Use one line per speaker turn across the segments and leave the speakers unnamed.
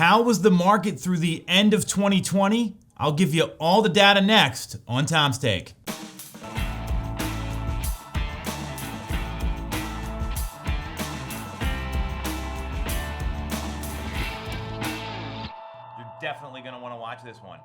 how was the market through the end of 2020? I'll give you all the data next on Tom's Take. You're definitely going to want to watch this one.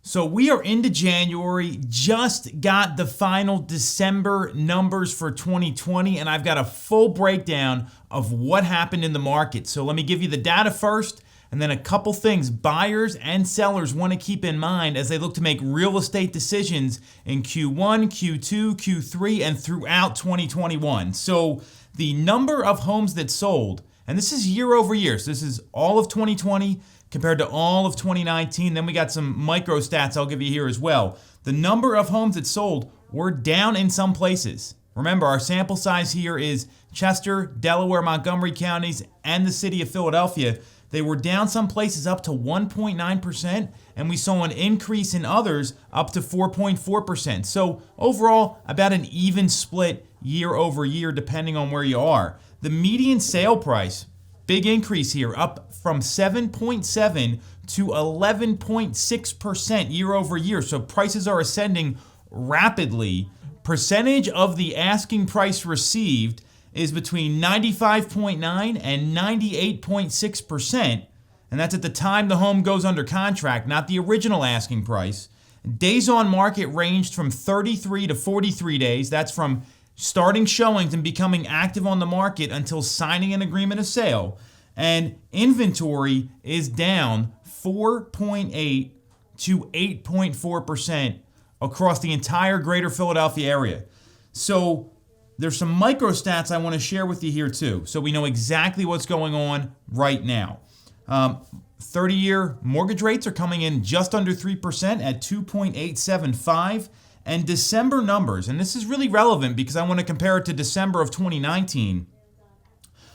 So we are into January, just got the final December numbers for 2020, and I've got a full breakdown of what happened in the market. So let me give you the data first, and then a couple things buyers and sellers want to keep in mind as they look to make real estate decisions in Q1, Q2, Q3, and throughout 2021. So the number of homes that sold, and this is year over year, so this is all of 2020 compared to all of 2019. Then we got some micro stats I'll give you here as well. The number of homes that sold were down in some places. Remember, our sample size here is Chester, Delaware, Montgomery counties, and the city of Philadelphia. They were down some places up to 1.9%, and we saw an increase in others up to 4.4%. So overall, about an even split year over year, depending on where you are. The median sale price, big increase here, up from 7.7 to 11.6% year over year. So prices are ascending rapidly. Percentage of the asking price received is between 95.9 and 98.6%. And that's at the time the home goes under contract, not the original asking price. Days on market ranged from 33 to 43 days. That's from starting showings and becoming active on the market until signing an agreement of sale. And inventory is down 4.8 to 8.4% across the entire greater Philadelphia area. So there's some micro stats I want to share with you here too, so we know exactly what's going on right now. 30-year mortgage rates are coming in just under 3% at 2.875. And December numbers, and this is really relevant because I want to compare it to December of 2019.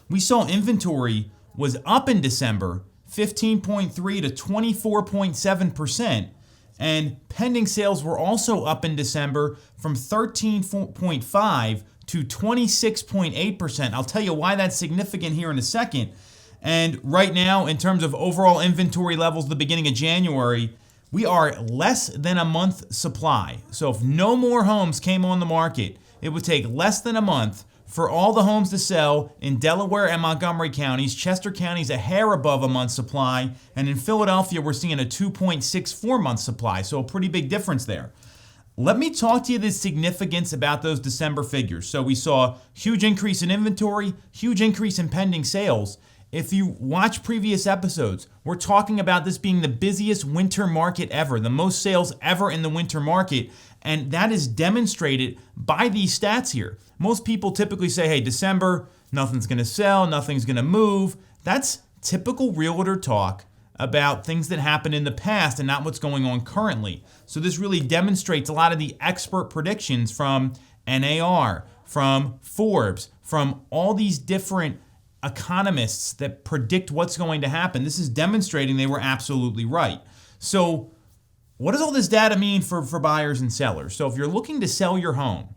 We saw inventory was up in December, 15.3 to 24.7%. And pending sales were also up in December from 13.5 to 26.8%. I'll tell you why that's significant here in a second. And right now, in terms of overall inventory levels, the beginning of January, we are less than a month supply. So if no more homes came on the market, it would take less than a month for all the homes to sell in Delaware and Montgomery counties. Chester County's a hair above a month supply. And in Philadelphia, we're seeing a 2.64 month supply. So a pretty big difference there. Let me talk to you the significance about those December figures. So we saw huge increase in inventory, huge increase in pending sales. If you watch previous episodes, we're talking about this being the busiest winter market ever, the most sales ever in the winter market, and that is demonstrated by these stats here. Most people typically say, hey, December, nothing's going to sell, nothing's going to move. That's typical realtor talk about things that happened in the past and not what's going on currently. So this really demonstrates a lot of the expert predictions from NAR, from Forbes, from all these different economists that predict what's going to happen. This is demonstrating they were absolutely right. So what does all this data mean for buyers and sellers? So if you're looking to sell your home,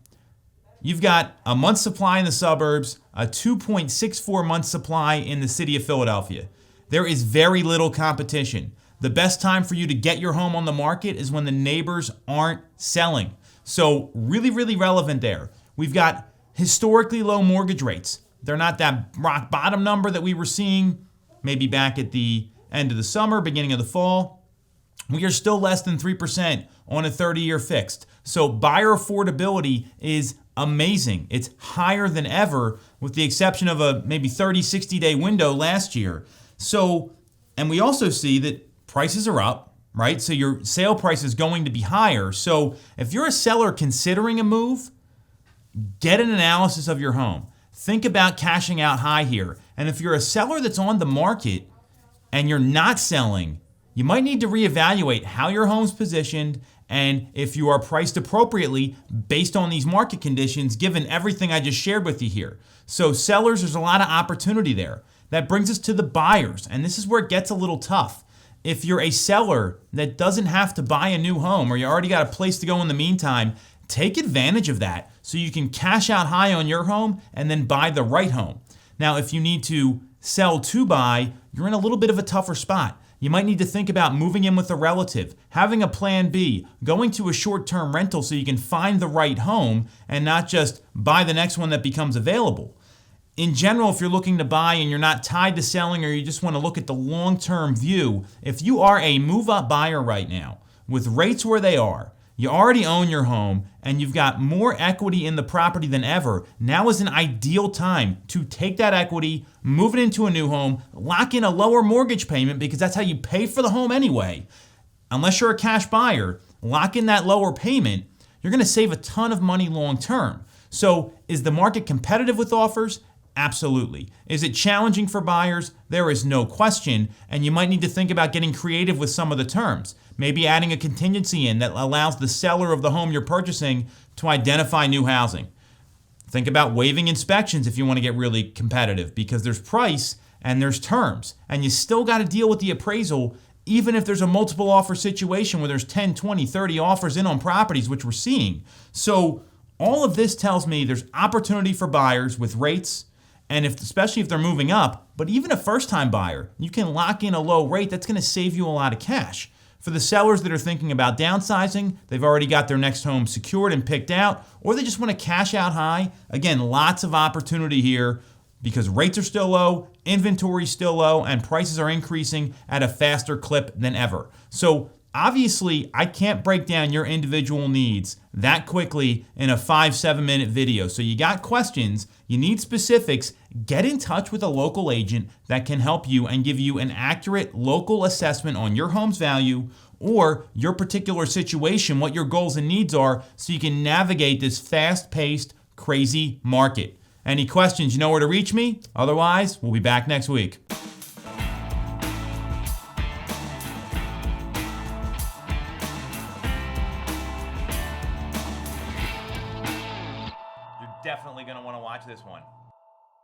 you've got a month supply in the suburbs, a 2.64 month supply in the city of Philadelphia. There is very little competition. The best time for you to get your home on the market is when the neighbors aren't selling. So really, really relevant there. We've got historically low mortgage rates. They're not that rock bottom number that we were seeing maybe back at the end of the summer, beginning of the fall. We are still less than 3% on a 30-year fixed. So buyer affordability is amazing. It's higher than ever with the exception of a maybe 30, 60-day window last year. So, and we also see that prices are up, right? So your sale price is going to be higher. So if you're a seller considering a move, get an analysis of your home. Think about cashing out high here. And if you're a seller that's on the market and you're not selling, you might need to reevaluate how your home's positioned and if you are priced appropriately based on these market conditions, given everything I just shared with you here. So sellers, there's a lot of opportunity there. That brings us to the buyers, and this is where it gets a little tough. If you're a seller that doesn't have to buy a new home or you already got a place to go in the meantime, take advantage of that so you can cash out high on your home and then buy the right home. Now, if you need to sell to buy, you're in a little bit of a tougher spot. You might need to think about moving in with a relative, having a plan B, going to a short-term rental so you can find the right home and not just buy the next one that becomes available. In general, if you're looking to buy and you're not tied to selling or you just want to look at the long-term view, if you are a move-up buyer right now with rates where they are, you already own your home, and you've got more equity in the property than ever, now is an ideal time to take that equity, move it into a new home, lock in a lower mortgage payment because that's how you pay for the home anyway. Unless you're a cash buyer, lock in that lower payment. You're going to save a ton of money long term. So is the market competitive with offers? Absolutely. Is it challenging for buyers? There is no question, and you might need to think about getting creative with some of the terms. Maybe adding a contingency in that allows the seller of the home you're purchasing to identify new housing. Think about waiving inspections if you want to get really competitive because there's price and there's terms, and you still got to deal with the appraisal even if there's a multiple offer situation where there's 10, 20, 30 offers in on properties, which we're seeing. So all of this tells me there's opportunity for buyers with rates, and especially if they're moving up, but even a first-time buyer, you can lock in a low rate that's going to save you a lot of cash. For the sellers that are thinking about downsizing, they've already got their next home secured and picked out, or they just want to cash out high, again, lots of opportunity here because rates are still low, inventory is still low, and prices are increasing at a faster clip than ever. So obviously, I can't break down your individual needs that quickly in a 5-7 minute video. So you got questions, you need specifics, get in touch with a local agent that can help you and give you an accurate local assessment on your home's value or your particular situation, what your goals and needs are, so you can navigate this fast-paced, crazy market. Any questions, you know where to reach me. Otherwise, we'll be back next week. You're definitely going to want to watch this one.